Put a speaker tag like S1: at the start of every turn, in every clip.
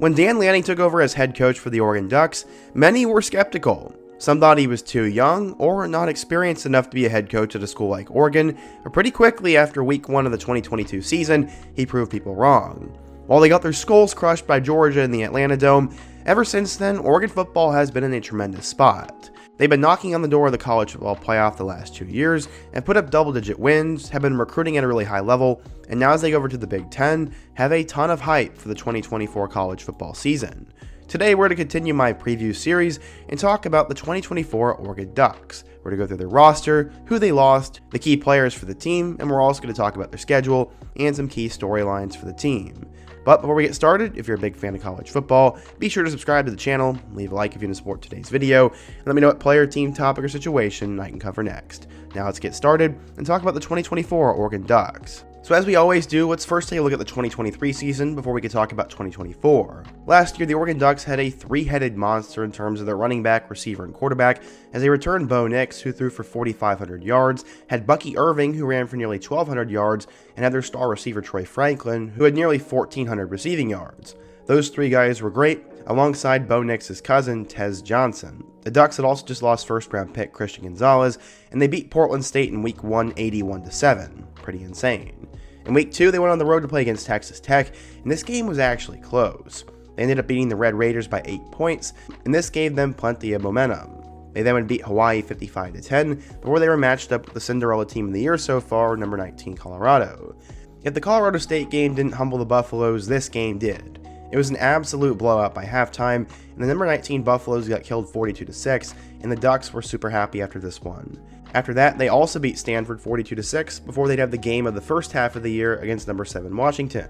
S1: When Dan Lanning took over as head coach for the Oregon Ducks, many were skeptical. Some thought he was too young or not experienced enough to be a head coach at a school like Oregon, but pretty quickly after week 1 of the 2022 season, he proved people wrong. While they got their skulls crushed by Georgia in the Atlanta Dome, ever since then, Oregon football has been in a tremendous spot. They've been knocking on the door of the college football playoff the last 2 years, and put up double-digit wins, have been recruiting at a really high level, and now as they go over to the Big Ten, have a ton of hype for the 2024 college football season. Today, we're going to continue my preview series and talk about the 2024 Oregon Ducks. We're going to go through their roster, who they lost, the key players for the team, and we're also going to talk about their schedule and some key storylines for the team. But before we get started, if you're a big fan of college football, be sure to subscribe to the channel, leave a like if you want to support today's video, and let me know what player, team, topic, or situation I can cover next. Now let's get started and talk about the 2024 Oregon Ducks. So as we always do, let's first take a look at the 2023 season before we can talk about 2024. Last year, the Oregon Ducks had a three-headed monster in terms of their running back, receiver, and quarterback, as they returned Bo Nix, who threw for 4,500 yards, had Bucky Irving, who ran for nearly 1,200 yards, and had their star receiver Troy Franklin, who had nearly 1,400 receiving yards. Those three guys were great, alongside Bo Nix's cousin, Tez Johnson. The Ducks had also just lost first-round pick Christian Gonzalez, and they beat Portland State in Week 1, 81-7. Pretty insane. In Week 2, they went on the road to play against Texas Tech, and this game was actually close. They ended up beating the Red Raiders by 8 points, and this gave them plenty of momentum. They then would beat Hawaii 55-10, before they were matched up with the Cinderella team of the year so far, number 19 Colorado. Yet the Colorado State game didn't humble the Buffaloes, this game did. It was an absolute blowout by halftime, and the number 19 Buffaloes got killed 42-6, and the Ducks were super happy after this one. After that, they also beat Stanford 42-6 before they'd have the game of the first half of the year against number 7 Washington.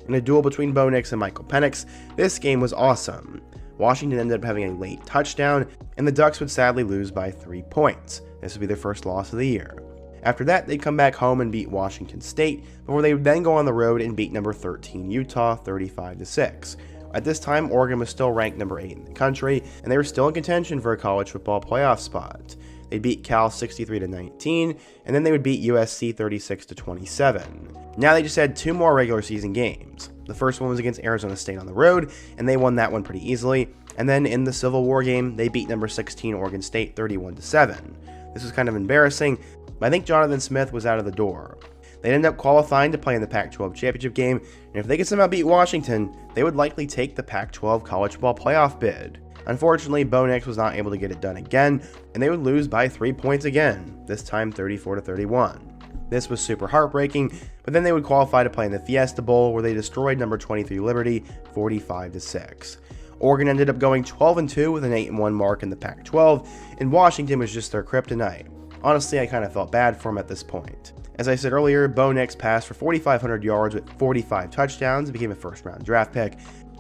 S1: In a duel between Bo Nix and Michael Penix, this game was awesome. Washington ended up having a late touchdown, and the Ducks would sadly lose by 3 points. This would be their first loss of the year. After that, they'd come back home and beat Washington State, before they would then go on the road and beat number 13 Utah 35-6. At this time, Oregon was still ranked number 8 in the country, and they were still in contention for a college football playoff spot. They'd beat Cal 63-19, and then they would beat USC 36-27. Now they just had 2 more regular season games. The first one was against Arizona State on the road, and they won that one pretty easily. And then in the Civil War game, they beat number 16 Oregon State 31-7. This was kind of embarrassing, but I think Jonathan Smith was out of the door. They'd end up qualifying to play in the Pac-12 championship game, and if they could somehow beat Washington, they would likely take the Pac-12 college football playoff bid. Unfortunately, Bo Nix was not able to get it done again, and they would lose by 3 points again, this time 34-31. This was super heartbreaking, but then they would qualify to play in the Fiesta Bowl, where they destroyed number 23 Liberty 45-6. Oregon ended up going 12-2 with an 8-1 mark in the Pac-12, and Washington was just their kryptonite. Honestly, I kind of felt bad for him at this point. As I said earlier, Bo Nix passed for 4,500 yards with 45 touchdowns and became a first-round draft pick.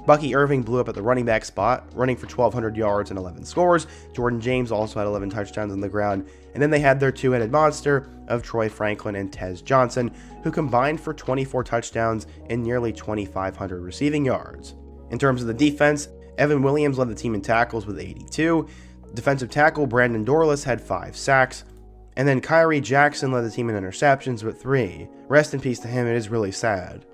S1: Bucky Irving blew up at the running back spot, running for 1,200 yards and 11 scores. Jordan James also had 11 touchdowns on the ground. And then they had their two-headed monster of Troy Franklin and Tez Johnson, who combined for 24 touchdowns and nearly 2,500 receiving yards. In terms of the defense, Evan Williams led the team in tackles with 82. Defensive tackle Brandon Dorless had 5 sacks. And then Kyrie Jackson led the team in interceptions with 3. Rest in peace to him, it is really sad.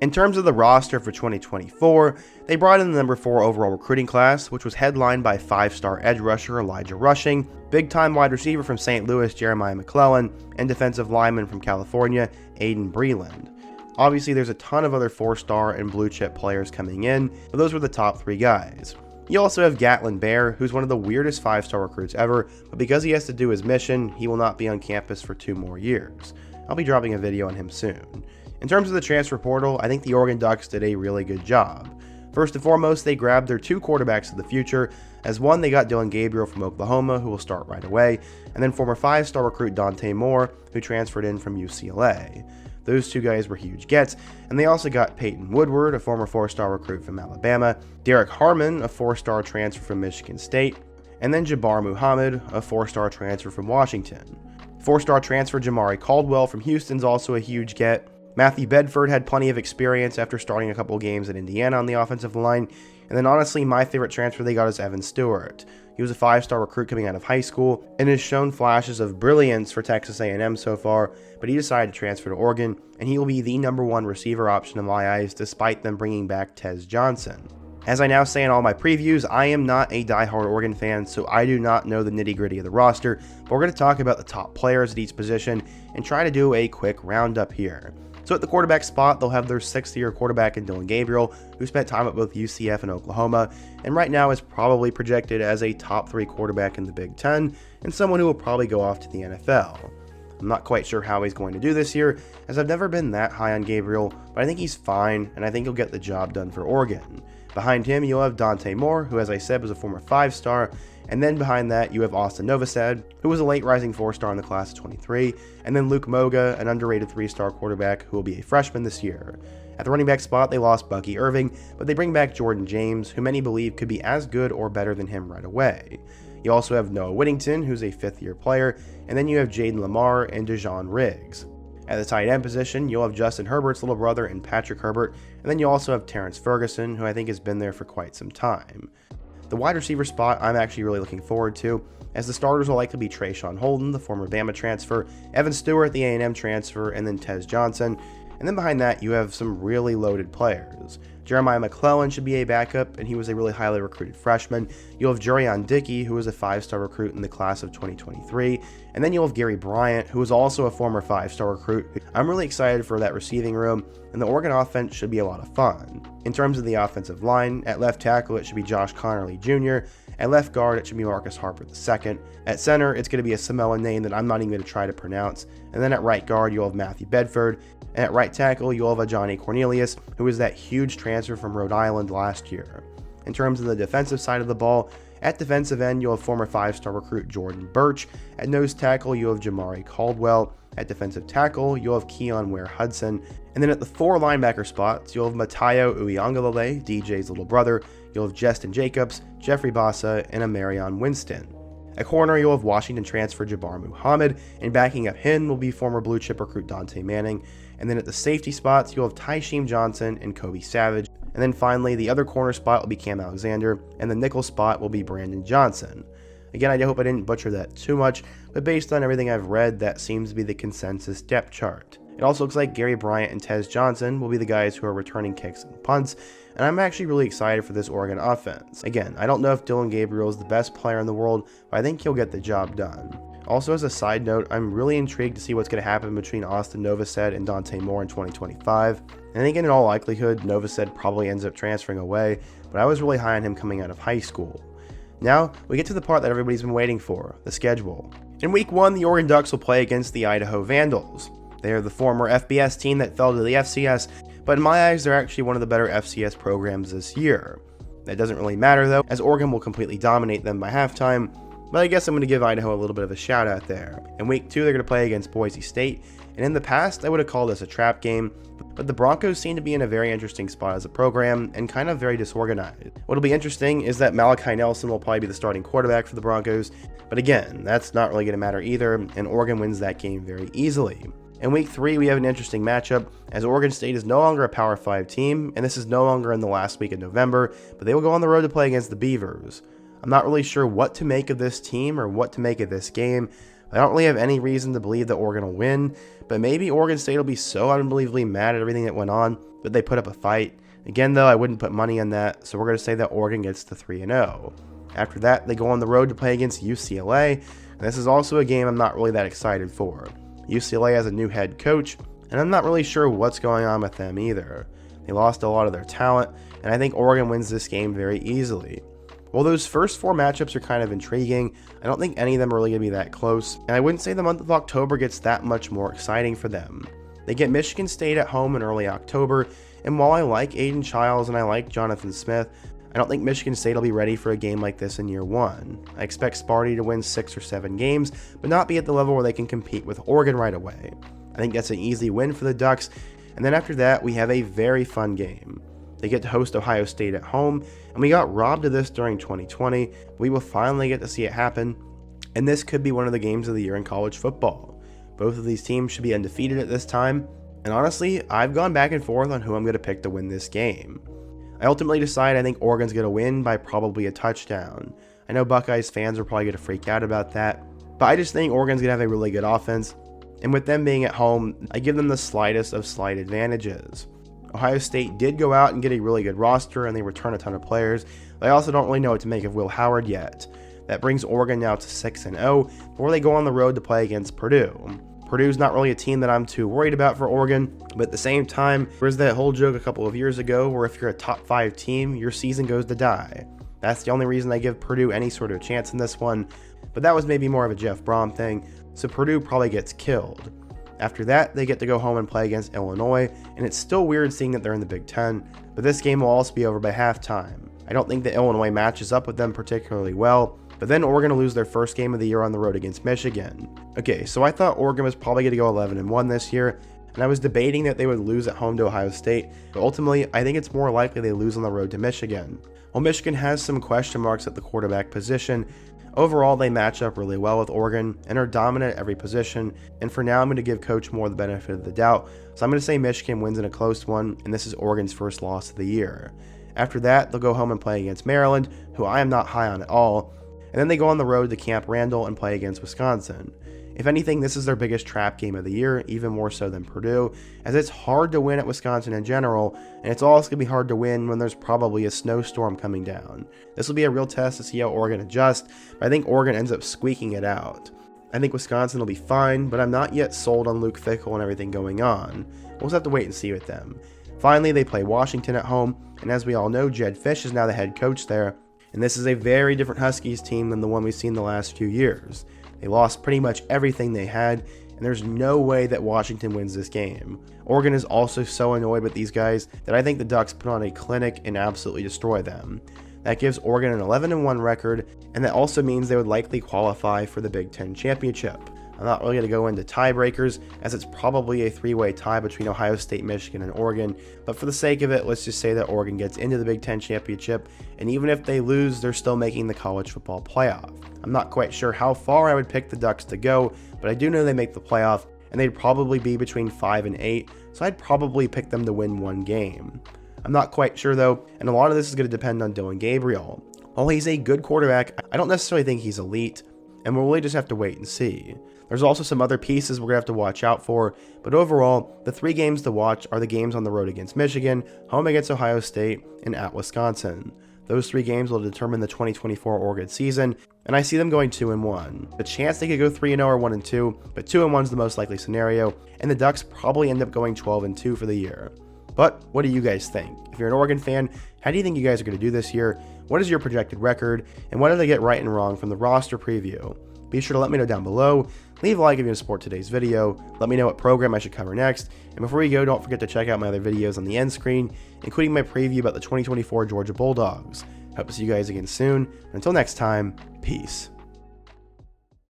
S1: In terms of the roster for 2024, they brought in the number 4 overall recruiting class, which was headlined by 5-star edge rusher Elijah Rushing, big-time wide receiver from St. Louis Jeremiah McClellan, and defensive lineman from California Aiden Breland. Obviously, there's a ton of other 4-star and blue-chip players coming in, but those were the top 3 guys. You also have Gatlin Bear, who's one of the weirdest 5-star recruits ever, but because he has to do his mission, he will not be on campus for 2 more years. I'll be dropping a video on him soon. In terms of the transfer portal, I think the Oregon Ducks did a really good job. First and foremost, they grabbed their 2 quarterbacks of the future. As one, they got Dylan Gabriel from Oklahoma, who will start right away, and then former 5-star recruit Dante Moore, who transferred in from UCLA. Those 2 guys were huge gets, and they also got Peyton Woodward, a former 4-star recruit from Alabama, Derek Harmon, a 4-star transfer from Michigan State, and then Jabbar Muhammad, a 4-star transfer from Washington. 4-star transfer Jamari Caldwell from Houston's also a huge get. Matthew Bedford had plenty of experience after starting a couple games at Indiana on the offensive line. And then honestly, my favorite transfer they got is Evan Stewart. He was a 5-star recruit coming out of high school and has shown flashes of brilliance for Texas A&M so far, but he decided to transfer to Oregon, and he will be the number 1 receiver option in my eyes despite them bringing back Tez Johnson. As I now say in all my previews, I am not a diehard Oregon fan, so I do not know the nitty-gritty of the roster, but we're going to talk about the top players at each position and try to do a quick roundup here. So at the quarterback spot, they'll have their 6th-year quarterback in Dillon Gabriel, who spent time at both UCF and Oklahoma, and right now is probably projected as a top 3 quarterback in the Big Ten, and someone who will probably go off to the NFL. I'm not quite sure how he's going to do this year, as I've never been that high on Gabriel, but I think he's fine, and I think he'll get the job done for Oregon. Behind him, you'll have Dante Moore, who, as I said, was a former 5-star, and then behind that, you have Austin Novosad, who was a late rising 4-star in the class of 23, and then Luke Moga, an underrated 3-star quarterback who will be a freshman this year. At the running back spot, they lost Bucky Irving, but they bring back Jordan James, who many believe could be as good or better than him right away. You also have Noah Whittington, who's a 5th-year player, and then you have Jaden Lamar and Dejon Riggs. At the tight end position, you'll have Justin Herbert's little brother and Patrick Herbert, and then you also have Terrence Ferguson, who I think has been there for quite some time. The wide receiver spot I'm actually really looking forward to, as the starters will likely be Trayshawn Holden, the former Bama transfer, Evan Stewart, the A&M transfer, and then Tez Johnson, and then behind that you have some really loaded players. Jeremiah McClellan should be a backup, and he was a really highly recruited freshman. You'll have Jurion Dickey, who was a 5-star recruit in the class of 2023, and then you'll have Gary Bryant, who was also a former 5-star recruit. I'm really excited for that receiving room, and the Oregon offense should be a lot of fun. In terms of the offensive line, at left tackle it should be Josh Connerly Jr., at left guard it should be Marcus Harper II, at center it's going to be a Samoan name that I'm not even going to try to pronounce, and then at right guard you'll have Matthew Bedford, and at right tackle you'll have Johnny Cornelius, who was that huge transfer from Rhode Island last year. In terms of the defensive side of the ball, at defensive end you'll have former 5-star recruit Jordan Birch, at nose tackle you'll have Jamari Caldwell, at defensive tackle you'll have Keon Ware-Hudson, and then at the 4 linebacker spots you'll have Matayo Uiagalelei, DJ's little brother, you'll have Justin Jacobs, Jeffrey Bassa, and Amarion Winston. At corner, you'll have Washington transfer Jabbar Muhammad, and backing up him will be former blue chip recruit Dante Manning. And then at the safety spots, you'll have Tysheem Johnson and Kobe Savage. And then finally, the other corner spot will be Cam Alexander, and the nickel spot will be Brandon Johnson. Again, I hope I didn't butcher that too much, but based on everything I've read, that seems to be the consensus depth chart. It also looks like Gary Bryant and Tez Johnson will be the guys who are returning kicks and punts, and I'm actually really excited for this Oregon offense. Again, I don't know if Dillon Gabriel is the best player in the world, but I think he'll get the job done. Also, as a side note, I'm really intrigued to see what's going to happen between Austin Novosad and Dante Moore in 2025. And I think in all likelihood, Novosad probably ends up transferring away, but I was really high on him coming out of high school. Now, we get to the part that everybody's been waiting for, the schedule. In week 1, the Oregon Ducks will play against the Idaho Vandals. They are the former FBS team that fell to the FCS, but in my eyes, they're actually one of the better FCS programs this year. That doesn't really matter though, as Oregon will completely dominate them by halftime, but I guess I'm going to give Idaho a little bit of a shout out there. In week 2, they're going to play against Boise State, and in the past, I would have called this a trap game, but the Broncos seem to be in a very interesting spot as a program, and kind of very disorganized. What'll be interesting is that Malachi Nelson will probably be the starting quarterback for the Broncos, but again, that's not really going to matter either, and Oregon wins that game very easily. In week 3, we have an interesting matchup, as Oregon State is no longer a Power 5 team, and this is no longer in the last week of November, but they will go on the road to play against the Beavers. I'm not really sure what to make of this team or what to make of this game. I don't really have any reason to believe that Oregon will win, but maybe Oregon State will be so unbelievably mad at everything that went on that they put up a fight. Again though, I wouldn't put money on that, so we're going to say that Oregon gets to 3-0. After that, they go on the road to play against UCLA, and this is also a game I'm not really that excited for. UCLA has a new head coach, and I'm not really sure what's going on with them either. They lost a lot of their talent, and I think Oregon wins this game very easily. While those first 4 matchups are kind of intriguing, I don't think any of them are really going to be that close, and I wouldn't say the month of October gets that much more exciting for them. They get Michigan State at home in early October, and while I like Aiden Childs and I like Jonathan Smith, I don't think Michigan State will be ready for a game like this in year 1. I expect Sparty to win 6 or 7 games, but not be at the level where they can compete with Oregon right away. I think that's an easy win for the Ducks, and then after that, we have a very fun game. They get to host Ohio State at home, and we got robbed of this during 2020. We will finally get to see it happen, and this could be one of the games of the year in college football. Both of these teams should be undefeated at this time, and honestly, I've gone back and forth on who I'm going to pick to win this game. I ultimately decide I think Oregon's going to win by probably a touchdown. I know Buckeyes fans are probably going to freak out about that, but I just think Oregon's going to have a really good offense, and with them being at home, I give them the slightest of slight advantages. Ohio State did go out and get a really good roster, and they return a ton of players. But I also don't really know what to make of Will Howard yet. That brings Oregon now to 6-0 before they go on the road to play against Purdue. Purdue's not really a team that I'm too worried about for Oregon, but at the same time, there's that whole joke a couple of years ago where if you're a top 5 team, your season goes to die. That's the only reason I give Purdue any sort of chance in this one, but that was maybe more of a Jeff Brom thing, so Purdue probably gets killed. After that, they get to go home and play against Illinois, and it's still weird seeing that they're in the Big Ten, but this game will also be over by halftime. I don't think that Illinois matches up with them particularly well, but then Oregon will lose their first game of the year on the road against Michigan. Okay, so I thought Oregon was probably going to go 11-1 this year, and I was debating that they would lose at home to Ohio State, but ultimately I think it's more likely they lose on the road to Michigan. While Michigan has some question marks at the quarterback position, overall they match up really well with Oregon and are dominant at every position, and for now I'm going to give Coach Moore the benefit of the doubt, so I'm going to say Michigan wins in a close one, and this is Oregon's first loss of the year. After that, they'll go home and play against Maryland, who I am not high on at all, and then they go on the road to Camp Randall and play against Wisconsin. If anything, this is their biggest trap game of the year, even more so than Purdue, as it's hard to win at Wisconsin in general, and it's also going to be hard to win when there's probably a snowstorm coming down. This will be a real test to see how Oregon adjusts, but I think Oregon ends up squeaking it out. I think Wisconsin will be fine, but I'm not yet sold on Luke Fickell and everything going on. We'll just have to wait and see with them. Finally, they play Washington at home, and as we all know, Jedd Fisch is now the head coach there, and this is a very different Huskies team than the one we've seen the last few years. They lost pretty much everything they had, and there's no way that Washington wins this game. Oregon is also so annoyed with these guys that I think the Ducks put on a clinic and absolutely destroy them. That gives Oregon an 11-1 record, and that also means they would likely qualify for the Big Ten Championship. I'm not really going to go into tiebreakers, as it's probably a 3-way tie between Ohio State, Michigan, and Oregon, but for the sake of it, let's just say that Oregon gets into the Big Ten Championship, and even if they lose, they're still making the college football playoff. I'm not quite sure how far I would pick the Ducks to go, but I do know they make the playoff, and they'd probably be between 5 and 8, so I'd probably pick them to win one game. I'm not quite sure though, and a lot of this is going to depend on Dillon Gabriel. While he's a good quarterback, I don't necessarily think he's elite, and we'll really just have to wait and see. There's also some other pieces we're going to have to watch out for, but overall, the 3 games to watch are the games on the road against Michigan, home against Ohio State, and at Wisconsin. Those 3 games will determine the 2024 Oregon season, and I see them going 2-1. The chance they could go 3-0 or 1-2, but 2-1 is the most likely scenario, and the Ducks probably end up going 12-2 for the year. But what do you guys think? If you're an Oregon fan, how do you think you guys are going to do this year? What is your projected record, and what did they get right and wrong from the roster preview? Be sure to let me know down below. Leave a like if you want to support today's video. Let me know what program I should cover next. And before you go, don't forget to check out my other videos on the end screen, including my preview about the 2024 Georgia Bulldogs. Hope to see you guys again soon. Until next time, peace.